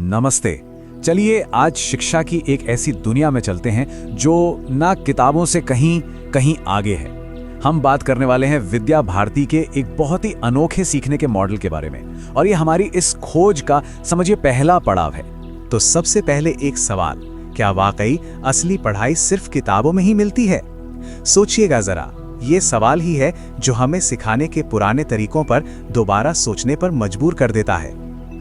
नमस्ते। चलिए आज शिक्षा की एक ऐसी दुनिया में चलते हैं जो ना किताबों से कहीं कहीं आगे है। हम बात करने वाले हैं विद्या भारती के एक बहुत ही अनोखे सीखने के मॉडल के बारे में, और ये हमारी इस खोज का समझिए पहला पड़ाव है। तो सबसे पहले एक सवाल, क्या वाकई असली पढ़ाई सिर्फ किताबों में ही मिलती है? सोचिएगा जरा, ये सवाल ही है जो हमें सिखाने के पुराने तरीकों पर दोबारा सोचने पर मजबूर कर देता है।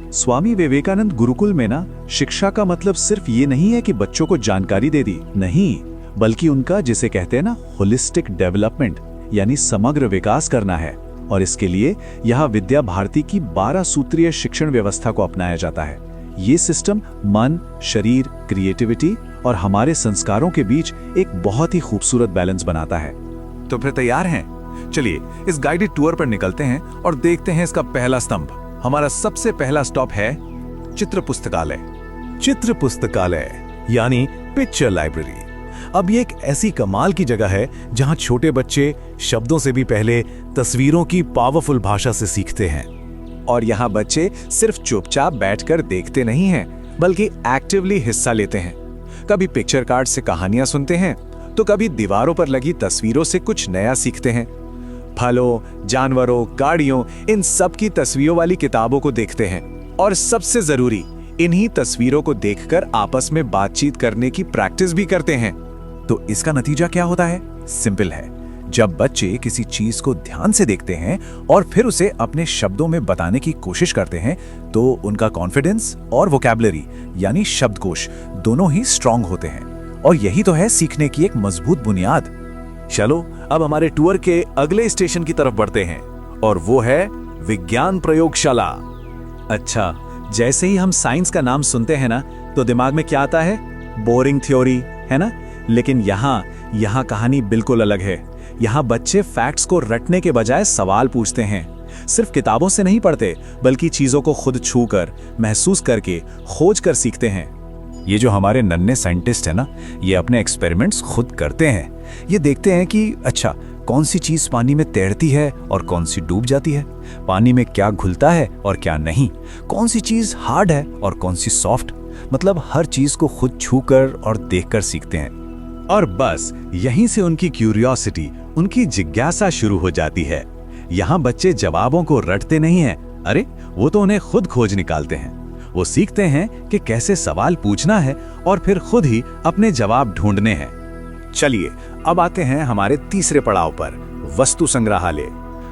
स्वामी विवेकानंद गुरुकुल में ना शिक्षा का मतलब सिर्फ ये नहीं है कि बच्चों को जानकारी दे दी, नहीं, बल्कि उनका जिसे कहते हैं ना होलिस्टिक डेवलपमेंट यानी समग्र विकास करना है। और इसके लिए यहाँ विद्या भारती की 12 सूत्रीय शिक्षण व्यवस्था को अपनाया जाता है। ये सिस्टम मन, शरीर, क्रिएटिविटी और हमारे संस्कारों के बीच एक बहुत ही खूबसूरत बैलेंस बनाता है। तो फिर तैयार हैं? चलिए इस गाइडेड टूर पर निकलते हैं और देखते हैं इसका पहला स्तंभ। हमारा सबसे पहला स्टॉप है चित्र पुस्तकालय। चित्र पुस्तकालय यानी पिक्चर लाइब्रेरी। अब ये एक ऐसी कमाल की जगह है जहां छोटे बच्चे शब्दों से भी पहले तस्वीरों की पावरफुल भाषा से सीखते हैं। और यहाँ बच्चे सिर्फ चुपचाप बैठकर देखते नहीं हैं, बल्कि एक्टिवली हिस्सा लेते हैं। कभी पिक्चर कार्ड से कहानियां सुनते हैं, तो कभी दीवारों पर लगी तस्वीरों से कुछ नया सीखते हैं। फलों, जानवरों, गाड़ियों, इन सब की तस्वीरों वाली किताबों को देखते हैं। और सबसे जरूरी, इन्हीं तस्वीरों को देखकर आपस में बातचीत करने की प्रैक्टिस भी करते हैं। तो इसका नतीजा क्या होता है? सिंपल है, जब बच्चे किसी चीज को ध्यान से देखते हैं और फिर उसे अपने शब्दों में बताने की कोशिश करते हैं, तो उनका कॉन्फिडेंस और वोकैबुलरी यानी शब्दकोश दोनों ही स्ट्रांग होते हैं। और यही तो है सीखने की एक मजबूत बुनियाद। चलो अब हमारे टूर के अगले स्टेशन की तरफ बढ़ते हैं, और वो है विज्ञान प्रयोगशाला। अच्छा, जैसे ही हम साइंस का नाम सुनते हैं ना, तो दिमाग में क्या आता है? बोरिंग थ्योरी, है ना? लेकिन यहाँ कहानी बिल्कुल अलग है। यहाँ बच्चे फैक्ट्स को रटने के बजाय सवाल पूछते हैं। सिर्फ किताबों से नहीं पढ़ते, बल्कि चीजों को खुद छूकर, महसूस करके, खोज कर सीखते हैं। ये जो हमारे नन्हे साइंटिस्ट है ना, ये अपने एक्सपेरिमेंट्स खुद करते हैं। ये देखते हैं कि अच्छा, कौन सी चीज पानी में तैरती है और कौन सी डूब जाती है, पानी में क्या घुलता है और क्या नहीं, कौन सी चीज हार्ड है और कौन सी सॉफ्ट। मतलब हर चीज को खुद छूकर और देखकर सीखते हैं। और बस यहीं से उनकी क्यूरियोसिटी, उनकी जिज्ञासा शुरू हो जाती है। यहाँ बच्चे जवाबों को रटते नहीं हैं, अरे वो तो उन्हें खुद खोज निकालते हैं। वो सीखते हैं कि कैसे सवाल पूछना है और फिर खुद ही अपने जवाब ढूंढने हैं। चलिए अब आते हैं हमारे तीसरे पड़ाव पर, वस्तु संग्रहालय।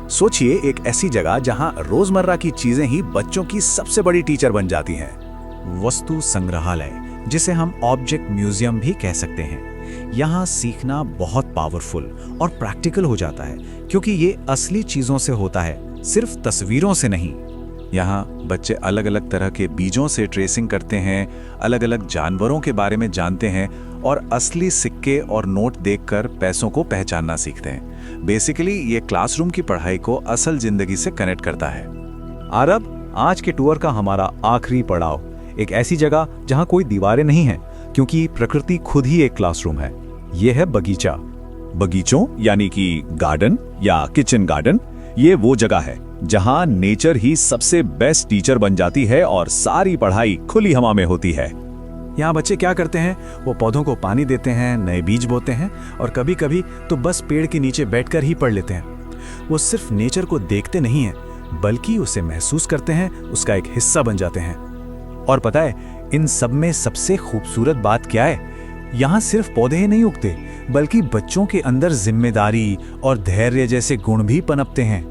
सोचिए एक ऐसी जगह जहां रोजमर्रा की चीजें ही बच्चों की सबसे बड़ी टीचर बन जाती हैं। वस्तु संग्रहालय, जिसे हम ऑब्जेक्ट म्यूजियम भी कह सकते हैं। यहाँ सीखना बहुत पावरफुल और प्रैक्टिकल हो जाता है, क्योंकि ये असली चीजों से होता है, सिर्फ तस्वीरों से नहीं। यहाँ बच्चे अलग अलग तरह के बीजों से ट्रेसिंग करते हैं, अलग अलग जानवरों के बारे में जानते हैं और असली सिक्के और नोट देखकर पैसों को पहचानना सीखते हैं। बेसिकली ये क्लासरूम की पढ़ाई को असल जिंदगी से कनेक्ट करता है। और अब आज के टूर का हमारा आखिरी पड़ाव, एक ऐसी जगह जहाँ कोई दीवारें नहीं हैं, क्योंकि प्रकृति खुद ही एक क्लासरूम है। ये है बगीचा। बगीचों यानी कि गार्डन या किचन गार्डन, ये वो जगह है जहां नेचर ही सबसे बेस्ट टीचर बन जाती है और सारी पढ़ाई खुली हवा में होती है। यहाँ बच्चे क्या करते हैं? वो पौधों को पानी देते हैं, नए बीज बोते हैं और कभी कभी तो बस पेड़ के नीचे बैठकर ही पढ़ लेते हैं। वो सिर्फ नेचर को देखते नहीं हैं, बल्कि उसे महसूस करते हैं, उसका एक हिस्सा बन जाते हैं। और पता है, इन सब में सबसे खूबसूरत बात क्या है? यहाँ सिर्फ पौधे ही नहीं उगते, बल्कि बच्चों के अंदर जिम्मेदारी और धैर्य जैसे गुण भी पनपते हैं।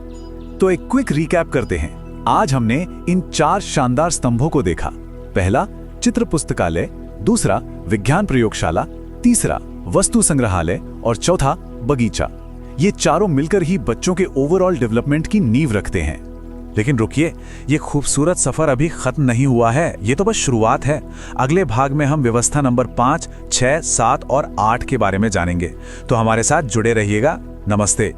तो एक क्विक रिकैप करते हैं। आज हमने इन 4 शानदार स्तंभों को देखा। पहला चित्र पुस्तकालय, दूसरा विज्ञान प्रयोगशाला, तीसरा वस्तु संग्रहालय और चौथा बगीचा। ये चारों मिलकर ही बच्चों के ओवरऑल डेवलपमेंट की नींव रखते हैं। लेकिन रुकिए, ये खूबसूरत सफर अभी खत्म नहीं हुआ है, ये तो बस शुरुआत है। अगले भाग में हम व्यवस्था नंबर 5, 6, 7 और 8 के बारे में जानेंगे। तो हमारे साथ जुड़े रहिएगा। नमस्ते।